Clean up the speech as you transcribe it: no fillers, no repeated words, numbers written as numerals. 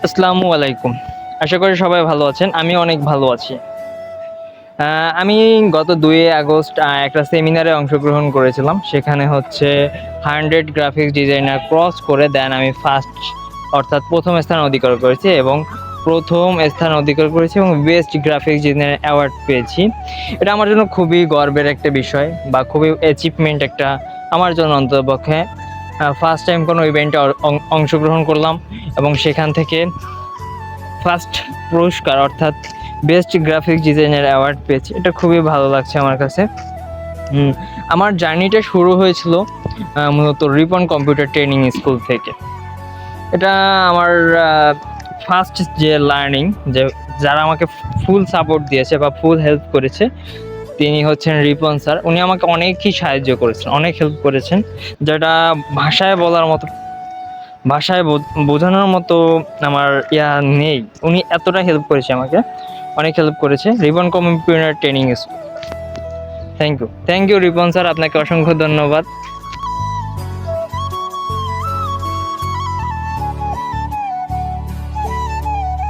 আসসালামু আলাইকুম। আশা করি সবাই ভালো আছেন। আমি অনেক ভালো আছি। আমি গত ২ আগস্ট একটা সেমিনারে অংশগ্রহণ করেছিলাম। সেখানে হচ্ছে 100 গ্রাফিক্স ডিজাইনার ক্রস করে দেন আমি ফার্স্ট অর্থাৎ ১ম স্থান অধিকার করেছি এবং ১ম স্থান অধিকার করেছি এবং বেস্ট গ্রাফিক্স ডিজাইনার অ্যাওয়ার্ড পেয়েছি। এটা আমার জন্য খুবই গর্বের একটা বিষয় বা খুবই অ্যাচিভমেন্ট একটা আমার জন্য অন্ততপক্ষে। ফার্স্ট টাইম কোনো ইভেন্টে অংশগ্রহণ করলাম এবং সেখান থেকে ফার্স্ট পুরস্কার অর্থাৎ বেস্ট গ্রাফিক্স ডিজাইনার অ্যাওয়ার্ড পেয়েছি। এটা খুবই ভালো লাগছে আমার কাছে। আমার জার্নিটা শুরু হয়েছিল মূলত রিপন কম্পিউটার ট্রেনিং স্কুল থেকে। এটা আমার ফার্স্ট যে লার্নিং, যে যারা আমাকে ফুল সাপোর্ট দিয়েছে বা ফুল হেল্প করেছে তিনি হচ্ছেন রিপন স্যার। উনি আমাকে অনেকই সাহায্য করেছেন, অনেক হেল্প করেছেন, যেটা ভাষায় বলার মতো, ভাষায় বোঝানোর মতো আমার নেই। উনি এতটা হেল্প করেছে আমাকে, অনেক হেল্প করেছে Ribon computer training school. Thank you Ripon sir, আপনাকে অসংখ্য ধন্যবাদ।